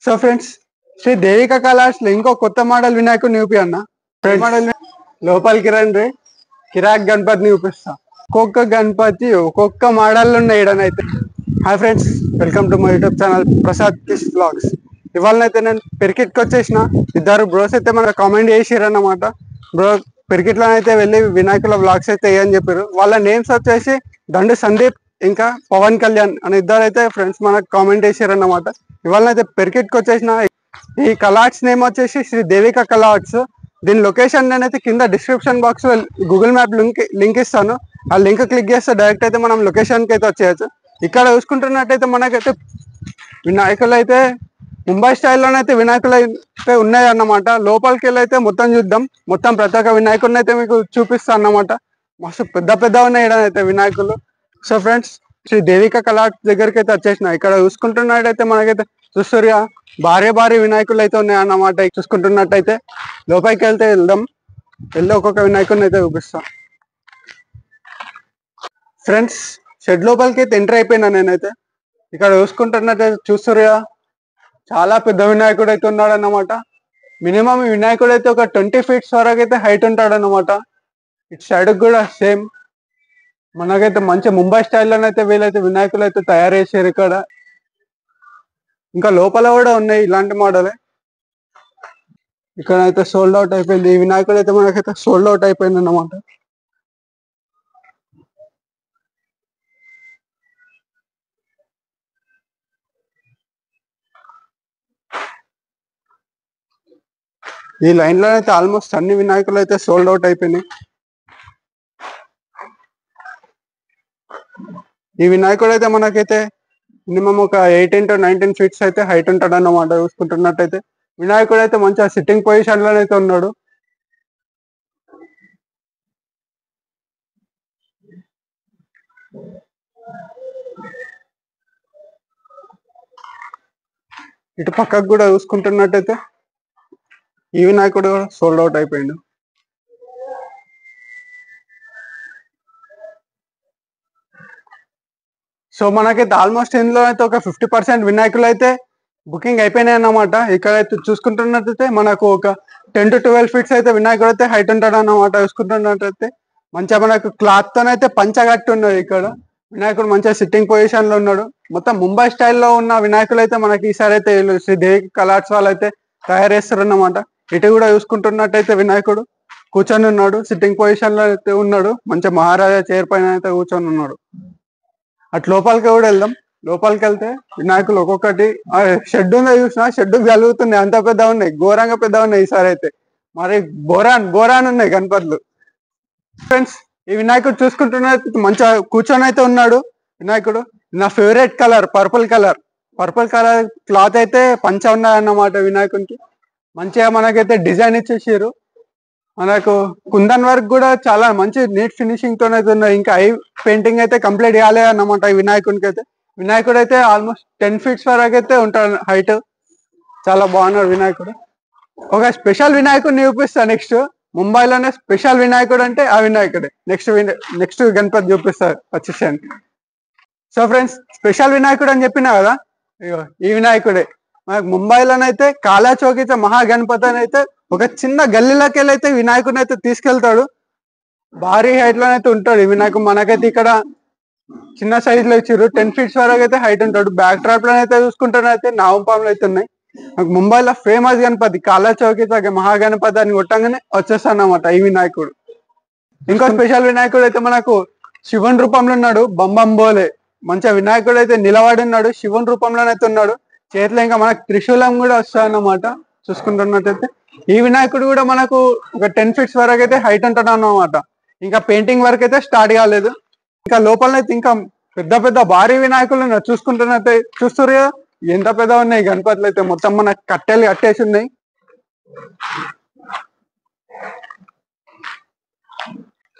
So friends, Shri Devika colours లో ఇంకో కొత్త మోడల్ వినాయకుడిని చూపి అన్న. మోడల్ లోపలికి రండి, కిరాక్ గణపతిని చూపిస్తా. ఒక్కొక్క గణపతి ఒక్కొక్క మోడల్ ఉన్నాయి ఈడనైతే. Hi friends, welcome to my YouTube channel Prasad Kish vlogs. ఇవాళనైతే నేను పెరికిట్కి వచ్చేసిన. ఇద్దరు బ్రోస్ అయితే మనకు కామెంట్ చేసిరన్నమాట. బ్రో పెరికిట్లోనైతే వెళ్ళి వినాయకుల వ్లాగ్స్ అయితే వేయని చెప్పారు. వాళ్ళ నేమ్స్ వచ్చేసి దండు సందీప్ ఇంకా పవన్ కళ్యాణ్ అని ఇద్దరు అయితే ఫ్రెండ్స్ మనకు కామెంట్ చేసారన్నమాట. ఇవాళనైతే పెరికిట్కి వచ్చేసిన. ఈ కలాట్స్ నేమ్ వచ్చేసి శ్రీ దేవిక కలాట్స్. దీని లొకేషన్ నేనైతే కింద డిస్క్రిప్షన్ బాక్స్ లో గూగుల్ మ్యాప్ లింక్ ఇస్తాను. ఆ లింక్ క్లిక్ చేస్తే డైరెక్ట్ అయితే మనం లొకేషన్ కి అయితే వచ్చేయచ్చు. ఇక్కడ చూసుకుంటున్నట్టయితే మనకైతే వినాయకులు అయితే ముంబై స్టైల్లోనైతే వినాయకులు అయితే ఉన్నాయి అన్నమాట. లోపలికి వెళ్ళి అయితే మొత్తం చూద్దాం. మొత్తం ప్రతి ఒక్క వినాయకుడిని అయితే మీకు చూపిస్తాను అన్నమాట. మస్తు పెద్ద పెద్ద ఉన్నాయి ఇక్కడ వినాయకులు. సో ఫ్రెండ్స్, శ్రీ దేవిక కలాట్స్ దగ్గరికి అయితే వచ్చేసిన. ఇక్కడ చూసుకుంటున్నట్టయితే మనకైతే చూస్తురుగా భారీ భారీ వినాయకులు అయితే ఉన్నాయి అన్నమాట. చూసుకుంటున్నట్టయితే లోపలికి వెళ్దాం. వెళ్ళి ఒక్కొక్క వినాయకుడిని అయితే చూపిస్తాం. ఫ్రెండ్స్, షెడ్ లోపలికి అయితే ఎంటర్ అయిపోయినా నేనైతే. ఇక్కడ చూసుకుంటున్నట్టయితే చూస్తురుగా చాలా పెద్ద వినాయకుడు అయితే ఉన్నాడు అన్నమాట. మినిమం ఈ వినాయకుడు అయితే ఒక 20 feet వరకు అయితే హైట్ ఉంటాడు అన్నమాట. ఇటు సైడ్ కూడా సేమ్ మనకైతే మంచి ముంబై స్టైల్లోనైతే వీళ్ళైతే వినాయకులు అయితే తయారు చేశారు ఇక్కడ. ఇంకా లోపల కూడా ఉన్నాయి ఇలాంటి మోడలే. ఇక్కడ అయితే సోల్డ్ అవుట్ అయిపోయింది. ఈ వినాయకుడు అయితే మనకైతే సోల్డ్ అవుట్ అయిపోయింది అన్నమాట. ఈ లైన్ లో అయితే ఆల్మోస్ట్ అన్ని వినాయకులు అయితే సోల్డ్ అవుట్ అయిపోయినాయి. ఈ వినాయకుడు అయితే మనకైతే మినిమం ఒక 18 to 19 feet అయితే హైట్ ఉంటాడు అన్నమాట. చూసుకుంటున్నట్టయితే వినాయకుడు అయితే మంచిగా సిట్టింగ్ పొజిషన్ లోనైతే ఉన్నాడు. ఇటు పక్కకు కూడా చూసుకుంటున్నట్టయితే ఈ వినాయకుడు కూడా సోల్డ్ అవుట్ అయిపోయిండు. సో మనకైతే ఆల్మోస్ట్ ఇందులో అయితే ఒక 50% వినాయకులు అయితే బుకింగ్ అయిపోయినాయి అన్నమాట. ఇక్కడైతే చూసుకుంటున్నట్టయితే మనకు ఒక 10 to 12 feet అయితే వినాయకుడు అయితే హైట్ ఉంటాడు అన్నమాట. చూసుకుంటున్నట్టయితే మంచిగా మనకు క్లాత్ తోనైతే పంచగట్టి ఉన్నది. ఇక్కడ వినాయకుడు మంచిగా సిట్టింగ్ పొజిషన్ లో ఉన్నాడు. మొత్తం ముంబై స్టైల్లో ఉన్న వినాయకులు అయితే మనకి ఈసారి అయితే శ్రీ దేవి కలాట్స్ వాళ్ళు అయితే తయారు చేస్తారు అన్నమాట. ఇటు కూడా చూసుకుంటున్నట్టయితే వినాయకుడు కూర్చొని ఉన్నాడు, సిట్టింగ్ పొజిషన్ లో అయితే ఉన్నాడు. మంచిగా మహారాజా చైర్ పైన అయితే కూర్చొని ఉన్నాడు. అటు లోపలికి కూడా వెళ్దాం. లోపలికి వెళ్తే వినాయకులు ఒక్కొక్కటి షెడ్ ఉందో చూసినా షెడ్ కలుగుతున్నాయి. అంత పెద్ద ఉన్నాయి, ఘోరంగా పెద్ద ఉన్నాయి ఈసారి అయితే. మరి బోరాన్ ఉన్నాయి గణపతులు. ఫ్రెండ్స్, ఈ వినాయకుడు చూసుకుంటున్న మంచిగా కూర్చొని అయితే ఉన్నాడు వినాయకుడు. నా favourite colour purple colour cloth అయితే పంచ ఉన్నాయన్నమాట వినాయకునికి. మంచిగా మనకైతే డిజైన్ ఇచ్చేసారు. మనకు కుందన్ వర్క్ కూడా చాలా మంచి నీట్ ఫినిషింగ్ తోనైతే ఉన్నాయి. ఇంకా ఐ పెయింటింగ్ అయితే కంప్లీట్ కాలేదు అన్నమాట ఈ వినాయకునికి అయితే. వినాయకుడు అయితే ఆల్మోస్ట్ 10 feet వరకు అయితే ఉంటాడు హైట్. చాలా బాగున్నాడు వినాయకుడు. ఒక స్పెషల్ వినాయకుడిని చూపిస్తా నెక్స్ట్. ముంబైలోనే స్పెషల్ వినాయకుడు అంటే ఆ వినాయకుడే. నెక్స్ట్ గణపతి చూపిస్తారు వచ్చేసాను. సో ఫ్రెండ్స్, స్పెషల్ వినాయకుడు అని చెప్పినా కదా, ఈ వినాయకుడే. మనకు ముంబైలోనైతే కాలా చౌకీతో మహాగణపతి అని అయితే ఒక చిన్న గల్లీలోకి వెళ్ళి అయితే వినాయకుడిని అయితే తీసుకెళ్తాడు. భారీ హైట్ లోనైతే ఉంటాడు ఈ వినాయకుడు. మనకైతే ఇక్కడ చిన్న సైజ్ లో ఇచ్చారు. 10 feet వరకు అయితే హైట్ ఉంటాడు. బ్యాక్ డ్రాప్ లో అయితే చూసుకుంటానైతే నాగంపాములు అయితే ఉన్నాయి. మనకు ముంబైలో ఫేమస్ గణపతి కాలా చౌకీతో మహాగణపతి అని కొట్టంగానే వచ్చేస్తాడు అన్నమాట ఈ వినాయకుడు. ఇంకో స్పెషల్ వినాయకుడు అయితే మనకు శివుని రూపంలో ఉన్నాడు. బంబంబోలే మంచిగా వినాయకుడు అయితే నిలబడి ఉన్నాడు. శివుని రూపంలోనైతే ఉన్నాడు. చేతిలో ఇంకా మనకు త్రిశూలం కూడా వస్తాయన్నమాట. చూసుకుంటున్నట్టయితే ఈ వినాయకుడు కూడా మనకు ఒక 10 feet వరకు అయితే హైట్ ఉంటాడు అన్నమాట. ఇంకా పెయింటింగ్ వర్క్ అయితే స్టార్ట్ కాలేదు. ఇంకా లోపలనైతే ఇంకా పెద్ద పెద్ద భారీ వినాయకులు చూసుకుంటున్నట్టే చూస్తారు కదా ఎంత పెద్ద ఉన్నాయి గణపతులు అయితే. మొత్తం మనకు కట్టెలు కట్టేసి ఉన్నాయి.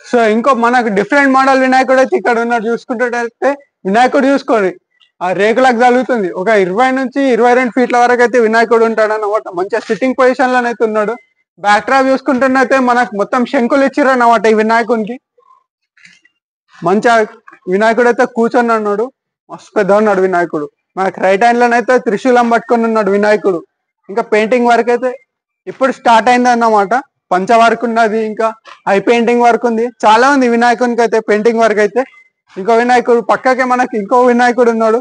సో ఇంకో మనకు డిఫరెంట్ మోడల్ వినాయకుడు అయితే ఇక్కడ ఉన్నాడు. చూసుకుంటున్నట్టయితే వినాయకుడు చూసుకోండి ఆ రేకులకు తగులుతుంది. ఒక 20 నుంచి 22 feet వరకు అయితే వినాయకుడు ఉంటాడు అన్నమాట. మంచిగా సిట్టింగ్ పొజిషన్ లోనైతే ఉన్నాడు. బ్యాక్ డ్రాప్ చూసుకుంటున్నైతే మనకు మొత్తం శంకులు ఇచ్చిర్రు అన్నమాట ఈ వినాయకునికి. మంచిగా వినాయకుడు అయితే కూర్చొని ఉన్నాడు. మస్తు పెద్ద ఉన్నాడు వినాయకుడు. మనకు రైట్ హ్యాండ్ లోనైతే త్రిశూలం పట్టుకొని ఉన్నాడు వినాయకుడు. ఇంకా పెయింటింగ్ వర్క్ అయితే ఇప్పుడు స్టార్ట్ అయింది అన్నమాట. పంచ వర్క్ ఉన్నది, ఇంకా హై పెయింటింగ్ వర్క్ ఉంది, చాలా ఉంది వినాయకునికి అయితే పెయింటింగ్ వర్క్ అయితే. ఇంకో వినాయకుడు పక్కకే మనకి ఇంకో వినాయకుడు ఉన్నాడు.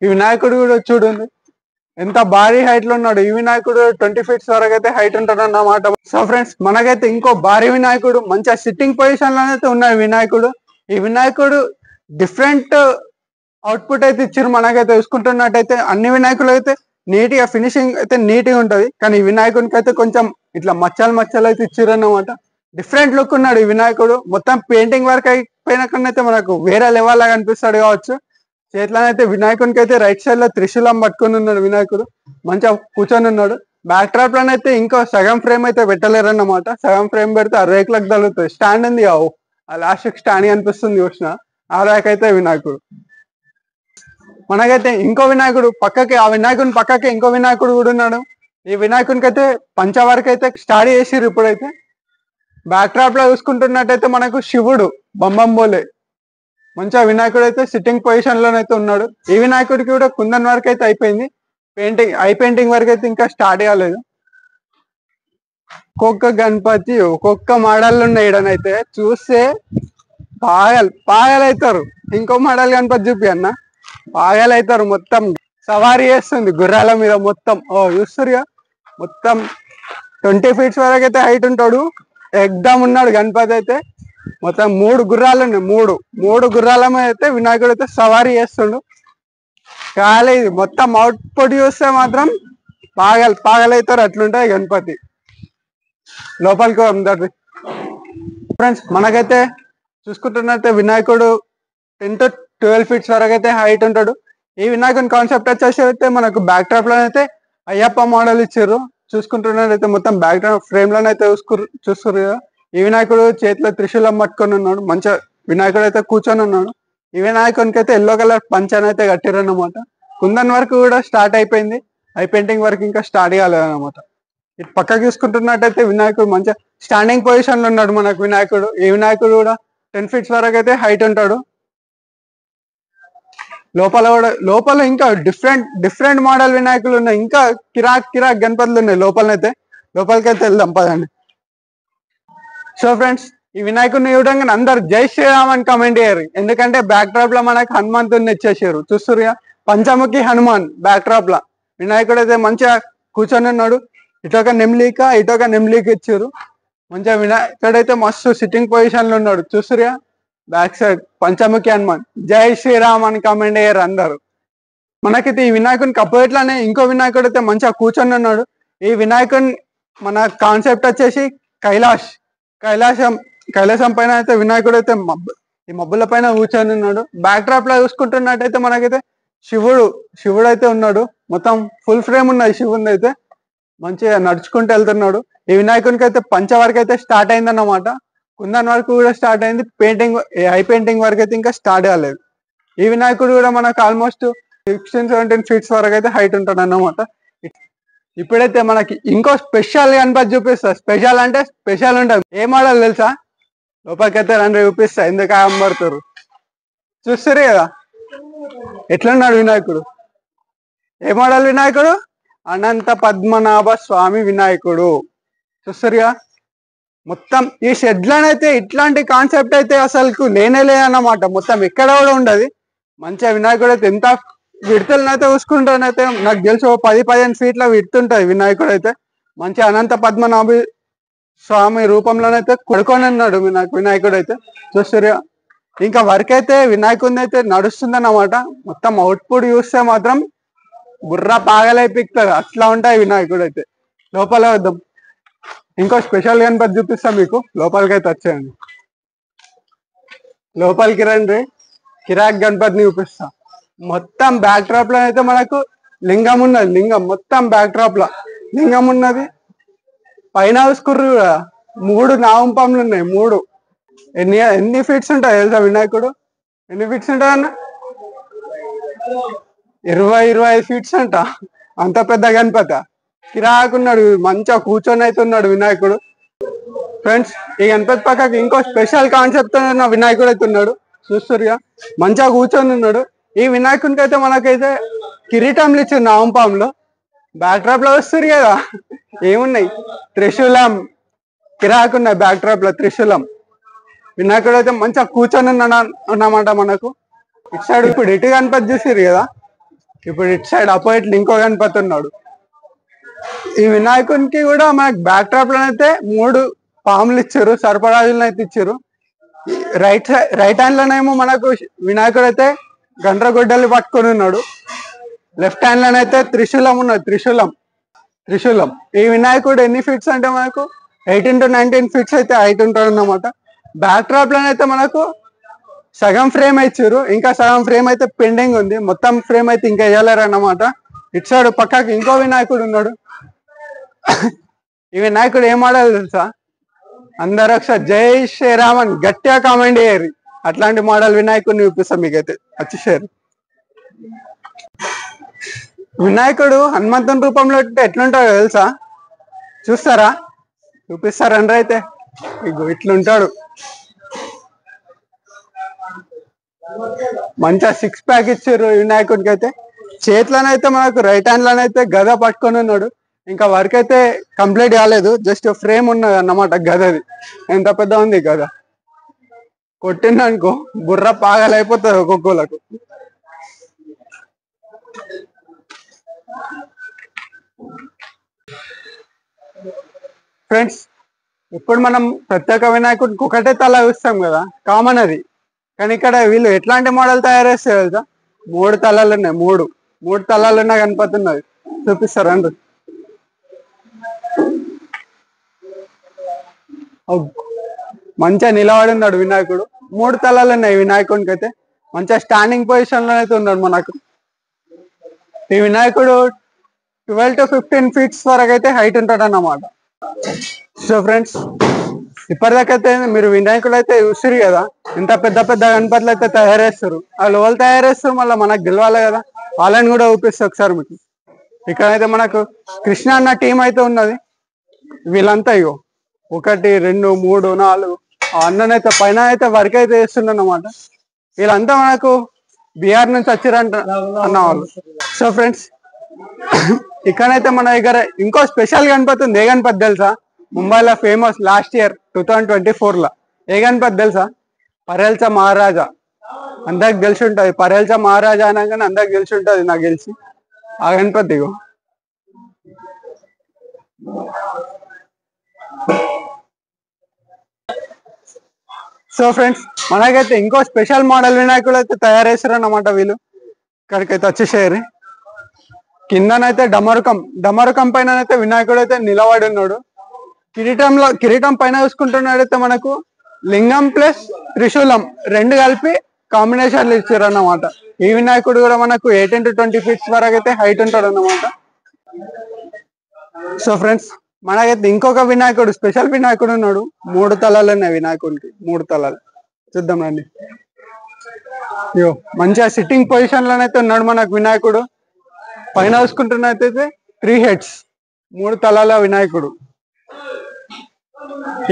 ఈ వినాయకుడు కూడా చూడండి ఎంత భారీ హైట్ లో ఉన్నాడు. ఈ వినాయకుడు 20 feet వరకు అయితే హైట్ ఉంటాడు అన్నమాట. సో ఫ్రెండ్స్, మనకైతే ఇంకో భారీ వినాయకుడు మంచిగా సిట్టింగ్ పొజిషన్ లోనైతే ఉన్నాడు వినాయకుడు. ఈ వినాయకుడు డిఫరెంట్ అవుట్పుట్ అయితే ఇచ్చారు. మనకైతే చూసుకుంటున్నట్టయితే అన్ని వినాయకులు అయితే నీట్ గా ఫినిషింగ్ అయితే నీట్ గా ఉంటది, కానీ ఈ వినాయకునికి అయితే కొంచెం ఇట్లా మచ్చలు మచ్చలు అయితే ఇచ్చారు అన్నమాట. డిఫరెంట్ లుక్ ఉన్నాడు ఈ వినాయకుడు. మొత్తం పెయింటింగ్ వర్క్ అయిపోయినాకనైతే మనకు వేరే లెవెల్ లాగా అనిపిస్తాడు కావచ్చు. చేతిలోనైతే వినాయకునికి అయితే రైట్ సైడ్ లో త్రిశూలం పట్టుకొని ఉన్నాడు వినాయకుడు, మంచిగా కూర్చొని ఉన్నాడు. బ్యాక్ డ్రాప్ లోనైతే ఇంకో సగం ఫ్రేమ్ అయితే పెట్టలేరు అన్నమాట. సగం ఫ్రేమ్ పెడితే ఆ రేకులకు తగులుతుంది. స్టాండ్ ఉంది కావు, ఆ లాస్ట్ స్టాండ్ అనిపిస్తుంది చూసిన, ఆ రేక్ అయితే వినాయకుడు. మనకైతే ఇంకో వినాయకుడు పక్కకి, ఆ వినాయకుని పక్కకి ఇంకో వినాయకుడు కూడా ఉన్నాడు. ఈ వినాయకునికి అయితే పంచ వరకు అయితే స్టార్ట్ చేసిర్రు. ఇప్పుడైతే బ్యాక్ డ్రాప్ లో చూసుకుంటున్నట్టయితే మనకు శివుడు బొంబంబోలే మంచిగా వినాయకుడు అయితే సిట్టింగ్ పొజిషన్ లోనైతే ఉన్నాడు. ఈ వినాయకుడికి కూడా కుందన్ వర్క్ అయితే అయిపోయింది, ఐ పెయింటింగ్ వర్క్ అయితే ఇంకా స్టార్ట్ కాలేదు. ఒక్కొక్క గణపతి ఒక్కొక్క మోడల్ ఉన్నాయి. ఈడనైతే చూస్తే పాగలవుతారు. ఇంకో మోడల్ గణపతి చూపి అన్న, పాగలవుతారు. మొత్తం సవారీ చేస్తుంది గుర్రాల మీద మొత్తం. చూస్తురుగా మొత్తం 20 feet వరకు అయితే హైట్ ఉంటాడు. ఎగ్దమ్ ఉన్నాడు గణపతి అయితే. మొత్తం 3 గుర్రాలు ఉన్నాయి. మూడు గుర్రాల మీద అయితే వినాయకుడు అయితే సవారీ చేస్తుండు. ఖాళీ మొత్తం అవుట్పుట్ చూస్తే మాత్రం పాగలవుతారు. అట్లుంటాయి గణపతి. లోపలికి అందరు ఫ్రెండ్స్, మనకైతే చూసుకుంటున్నట్టే వినాయకుడు 10 to 12 feet వరకు అయితే హైట్ ఉంటాడు. ఈ వినాయకుని కాన్సెప్ట్ వచ్చేసి అయితే మనకు బ్యాక్ డ్రాప్ లోనైతే అయ్యప్ప మోడల్ ఇచ్చారు. చూసుకుంటున్నట్టయితే మొత్తం బ్యాక్ డ్రాప్ ఫ్రేమ్ లోనైతే చూస్తారు కదా. ఈ వినాయకుడు చేతిలో త్రిశూలం పట్టుకొని ఉన్నాడు. మంచిగా వినాయకుడు అయితే కూర్చొని ఉన్నాడు. ఈ వినాయకునికి అయితే ఎల్లో కలర్ పంచన్ అయితే కట్టారు అన్నమాట. కుందన్ వర్క్ కూడా స్టార్ట్ అయిపోయింది, ఐ పెయింటింగ్ వర్క్ ఇంకా స్టార్ట్ కాలేదన్నమాట. ఇటు పక్కకి చూసుకుంటున్నట్టయితే వినాయకుడు మంచిగా స్టాండింగ్ పొజిషన్ లో ఉన్నాడు మనకు వినాయకుడు. ఈ వినాయకుడు కూడా 10 feet వరకు అయితే హైట్ ఉంటాడు. లోపల ఇంకా డిఫరెంట్ మోడల్ వినాయకులు ఉన్నాయి. ఇంకా కిరాక్ గణపతులు ఉన్నాయి లోపలనైతే. లోపలికైతే వెళ్దాం పదండి. సో ఫ్రెండ్స్, ఈ వినాయకుడిని చూడంగానే అందరు జై శ్రీరామ్ అని కమెంట్ చేయరు, ఎందుకంటే బ్యాక్ డ్రాప్ లో మనకు హనుమంతుడిని ఇచ్చేసారు. చూస్తురుగా పంచముఖి హనుమాన్ బ్యాక్ డ్రాప్ లో వినాయకుడు అయితే మంచిగా కూర్చొని ఉన్నాడు. ఇటొక నెమ్లీక ఇచ్చారు. మంచిగా వినాయకుడు అయితే మస్తు సిట్టింగ్ పొజిషన్ లో ఉన్నాడు. చూస్తురుగా బ్యాక్ సైడ్ పంచముఖి హనుమాన్ జై శ్రీరామ్ అని కమెంట్ అయ్యారు అందరు. మనకైతే ఈ వినాయకునికి అపోజిట్ లోనే ఇంకో వినాయకుడు అయితే మంచిగా కూర్చొని ఉన్నాడు. ఈ వినాయకుని మన కాన్సెప్ట్ వచ్చేసి కైలాసం పైన అయితే వినాయకుడు అయితే ఈ మబ్బుల పైన కూర్చొని ఉన్నాడు. బ్యాక్ డ్రాప్ లో చూసుకుంటున్నట్టయితే మనకైతే శివుడు అయితే ఉన్నాడు. మొత్తం ఫుల్ ఫ్రేమ్ ఉన్నది శివుని అయితే. మంచిగా నడుచుకుంటూ వెళ్తున్నాడు. ఈ వినాయకునికి అయితే పంచ వర్క్ అయితే స్టార్ట్ అయింది అన్నమాట. కుందన్ వర్క్ కూడా స్టార్ట్ అయింది. ఐ పెయింటింగ్ వర్క్ అయితే ఇంకా స్టార్ట్ కాలేదు. ఈ వినాయకుడు కూడా మనకు ఆల్మోస్ట్ 16-17 feet వరకు అయితే హైట్ ఉంటాడు అన్నమాట. ఇప్పుడైతే మనకి ఇంకో స్పెషల్ గణపతి చూపిస్తా. స్పెషల్ అంటే స్పెషల్ ఉంటుంది. ఏ మోడల్ తెలుసా? లోపలికైతే రండి చూపిస్తా, ఎందుకు ఆంబడుతారు. చూస్తారు కదా ఎట్లున్నాడు వినాయకుడు. ఏ మోడల్ వినాయకుడు? అనంత పద్మనాభ స్వామి వినాయకుడు. చూస్తారుగా మొత్తం ఈ షెడ్లనైతే ఇట్లాంటి కాన్సెప్ట్ అయితే అసలు లేనే లేదన్నమాట. మొత్తం ఎక్కడ కూడా ఉండదు. మంచిగా వినాయకుడు అయితే ఎంత విడతలనైతే చూసుకుంటానైతే నాకు తెలిసి 10-15 feet విడుతుంటది వినాయకుడు అయితే. మంచి అనంత పద్మనాభ స్వామి రూపంలోనైతే కొడుకొని ఉన్నాడు వినాయకుడు అయితే. చూస్తారు ఇంకా వర్క్ అయితే వినాయకుడిని అయితే నడుస్తుందన్నమాట. మొత్తం అవుట్పుట్ చూస్తే మాత్రం బుర్ర పాగలైపిస్తుంది, అట్లా ఉంటాయి వినాయకుడు అయితే. లోపల వద్దాం, ఇంకో స్పెషల్ గణపతి చూపిస్తా మీకు. లోపలికి అయితే వచ్చేయండి, లోపలికి రండి. కిరాక్ గణపతిని చూపిస్తా. మొత్తం బ్యాక్ డ్రాప్ లో అయితే మనకు లింగం ఉన్నది. లింగం మొత్తం బ్యాక్ డ్రాప్ లో లింగం ఉన్నది. పైన చూసుకుర్రు 3 నాగంపాములు ఉన్నాయి. 3 ఎన్ని ఫీట్స్ ఉంటాయి తెలుసా వినాయకుడు? ఎన్ని ఫీట్స్ ఉంటాయి అన్న? 20-25 feet అంట. అంత పెద్ద గణపతి. కిరాకున్నాడు, మంచిగా కూర్చొని అయితే ఉన్నాడు వినాయకుడు. ఫ్రెండ్స్, ఈ గణపతి పక్కకి ఇంకో స్పెషల్ కాన్సెప్ట్ ఉన్న వినాయకుడు అయితే ఉన్నాడు. చూస్తురుగా మంచిగా కూర్చొని ఉన్నాడు. ఈ వినాయకునికి అయితే మనకైతే కిరీటంలు ఇచ్చారు నావంపాంలో. బ్యాక్ డ్రాప్ లో వస్తారు కదా, ఏమున్నాయి, త్రిశూలం కిరాకున్నాయి బ్యాక్ డ్రాప్ లో, త్రిశూలం. వినాయకుడు అయితే మంచిగా కూర్చొని అన్నమాట మనకు. ఇటు సైడ్ ఇప్పుడు ఇటు గణపతి చూసిరు కదా, ఇప్పుడు ఇటు సైడ్ అపోజిట్ ఇంకో గణపతి ఉన్నాడు. ఈ వినాయకునికి కూడా మనకి బ్యాక్ డ్రాప్ లోనైతే 3 పాములు ఇచ్చారు, సర్పరాజులను అయితే ఇచ్చారు. రైట్ హ్యాండ్ లోనేమో మనకు వినాయకుడు అయితే గండ్రగొడ్డలు పట్టుకొని ఉన్నాడు. లెఫ్ట్ హ్యాండ్ లోనైతే త్రిశూలం ఉన్నది, త్రిశూలం. ఈ వినాయకుడు ఎన్ని ఫీట్స్ అంటే మనకు 18 to 19 ఫీట్స్ అయితే హైట్ ఉంటాడు అన్నమాట. బ్యాక్ డ్రాప్ లోనైతే మనకు సగం ఫ్రేమ్ ఇచ్చారు, ఇంకా సగం ఫ్రేమ్ అయితే పెండింగ్ ఉంది. మొత్తం ఫ్రేమ్ అయితే ఇంకా వేయలేరు అన్నమాట. ఇటు సైడ్ పక్కకి ఇంకో వినాయకుడు ఉన్నాడు. ఈ వినాయకుడు ఏం మోడల్ తెలుసా? అందరూ ఒకసారి జై శ్రీరామ్ అని గట్టిగా కామెంట్ చేయరు. అట్లాంటి మోడల్ వినాయకుడిని చూపిస్తాం మీకైతే వచ్చేసారు. వినాయకుడు హనుమంతుని రూపంలో ఎట్లుంటాడో తెలుసా? చూస్తారా? చూపిస్తారండ్ర అయితే. ఇగో ఇట్లుంటాడు, మంచిగా 6 ప్యాక్ ఇచ్చారు వినాయకుడికి అయితే. చేతిలోనైతే మనకు రైట్ హ్యాండ్ లోనైతే గద పట్టుకొని ఉన్నాడు. ఇంకా వర్క్ అయితే కంప్లీట్ కాలేదు, జస్ట్ ఫ్రేమ్ ఉన్నది అన్నమాట గదది. ఎంత పెద్ద ఉంది గద, కొట్టిందనుకో బుర్ర పాగలైపోతుంది ఒక్కొక్కలకు. ఫ్రెండ్స్, ఇప్పుడు మనం ప్రత్యేక వినాయకుడికి ఒకటే తల చూస్తాం కదా, కామన్ అది. కానీ ఇక్కడ వీళ్ళు ఎట్లాంటి మోడల్ తయారు చేస్తారు తెలుసా? 3 తలాలు ఉన్నాయి, మూడు తలాలు ఉన్న గణపతి ఉన్నది. చూపిస్తారు అండి. మంచిగా నిలబడి ఉన్నాడు వినాయకుడు. 3 తలాలు ఉన్నాయి వినాయకుడికి అయితే. మంచిగా స్టాండింగ్ పొజిషన్ లో అయితే ఉన్నాడు మనకు. ఈ వినాయకుడు 12 to 15 ఫీట్స్ వరకు అయితే హైట్ ఉంటాడు అన్నమాట. సో ఫ్రెండ్స్, ఇప్పటిదాకైతే మీరు వినాయకుడు అయితే చూస్తారు కదా, ఇంత పెద్ద పెద్ద గణపతులు అయితే తయారు చేస్తారు. వాళ్ళు వాళ్ళు తయారు చేస్తారు, మళ్ళీ మనకు గెలవాలి కదా, వాళ్ళని కూడా చూపిస్తారు ఒకసారి మీకు. ఇక్కడైతే మనకు కృష్ణ అన్న టీం అయితే ఉన్నది. వీళ్ళంతా ఇగో 1 2 3 4 అన్ననైతే పైన అయితే వర్క్ అయితే చేస్తుండ అన్నమాట. వీళ్ళంతా మనకు బీహార్ నుంచి వచ్చారంట అన్న వాళ్ళు. సో ఫ్రెండ్స్, ఇక్కడైతే మన దగ్గర ఇంకో స్పెషల్ గణపతి ఉంది. ఏ గణపతి తెలుసా? ముంబైలో ఫేమస్ లాస్ట్ ఇయర్ 2024 లో. ఏ గణపతి తెలుసా? పరేల్చా మహారాజా. అందరికి తెలిసి ఉంటది, పరేల్చా మహారాజా అనగానే అందరికి తెలిసి ఉంటది నాకు తెలిసి. ఆ గణపతి ఇగో. సో ఫ్రెండ్స్, మనకైతే ఇంకో స్పెషల్ మోడల్ వినాయకుడు అయితే తయారు చేస్తారు అన్నమాట వీళ్ళు. ఇక్కడికైతే వచ్చేసేయారు. కిందనైతే డమరుకం పైన అయితే వినాయకుడు అయితే నిలబడి ఉన్నాడు. కిరీటం పైన చూసుకుంటున్నాడైతే మనకు లింగం ప్లస్ త్రిశూలం 2 కలిపి కాంబినేషన్లు ఇచ్చారు అన్నమాట. ఈ వినాయకుడు కూడా మనకు 18 to 20 ఫీట్స్ వరకు అయితే హైట్ ఉంటాడు అన్నమాట. సో ఫ్రెండ్స్, మనకైతే ఇంకొక వినాయకుడు, స్పెషల్ వినాయకుడు ఉన్నాడు. 3 తలాలు ఉన్నాయి వినాయకుడికి, 3 తలాలు. చూద్దాం రండి. అయ్యో, మంచిగా సిట్టింగ్ పొజిషన్ లోనైతే ఉన్నాడు మనకు వినాయకుడు. పైన చూసుకుంటున్నట్టయితే 3 హెడ్స్, 3 తలాల వినాయకుడు.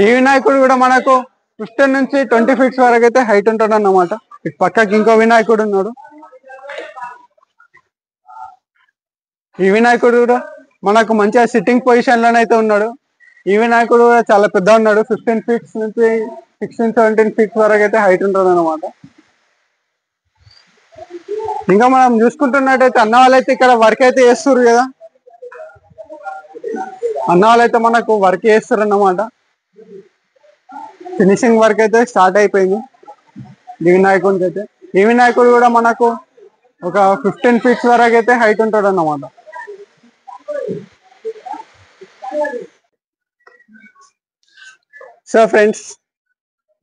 ఈ వినాయకుడు కూడా మనకు 15 నుంచి 20 ఫీట్స్ వరకు అయితే హైట్ ఉంటాడు అన్నమాట. ఇటు పక్కకి ఇంకో వినాయకుడు ఉన్నాడు. ఈ వినాయకుడు కూడా మనకు మంచిగా సిట్టింగ్ పొజిషన్ లోనైతే ఉన్నాడు. ఈ వినాయకుడు కూడా చాలా పెద్ద ఉన్నాడు. 15 ఫీట్స్ నుంచి 16-17 ఫీట్స్ వరకు అయితే హైట్ ఉంటుంది అన్నమాట. ఇంకా మనం చూసుకుంటున్నట్టయితే అన్న వాళ్ళైతే ఇక్కడ వర్క్ అయితే చేస్తారు కదా, అన్న వాళ్ళైతే మనకు వర్క్ చేస్తారు అన్నమాట. ఫినిషింగ్ వర్క్ అయితే స్టార్ట్ అయిపోయింది ఈ వినాయకుడికి అయితే. ఈ వినాయకుడు కూడా మనకు ఒక 15 ఫీట్స్ వరకు అయితే హైట్ ఉంటాడు అన్నమాట. సో ఫ్రెండ్స్,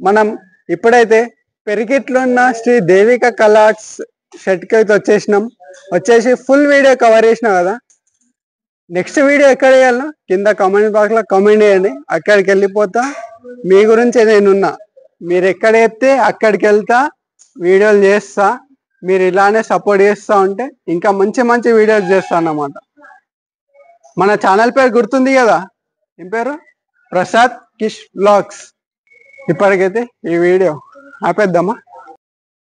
మనం ఇప్పుడైతే పెరిగిట్లో ఉన్న శ్రీ దేవిక కలర్స్ షర్ట్కి అయితే వచ్చేసి ఫుల్ వీడియో కవర్ చేసిన కదా. నెక్స్ట్ వీడియో ఎక్కడ చేయాలన్నా కింద కామెంట్ బాక్స్ లో కామెంట్ చేయండి. అక్కడికి వెళ్ళిపోతా, మీ గురించి నేనున్నా. మీరు ఎక్కడ చెప్తే అక్కడికి వెళ్తా, వీడియోలు చేస్తా. మీరు ఇలానే సపోర్ట్ చేస్తూ ఉంటే ఇంకా మంచి మంచి వీడియోస్ చేస్తా అన్నమాట. మన ఛానల్ పేరు గుర్తుంది కదా, ఏం పేరు? ప్రసాద్ కిష్ వ్లాగ్స్. ఇప్పటికైతే ఈ వీడియో ఆపేద్దామా?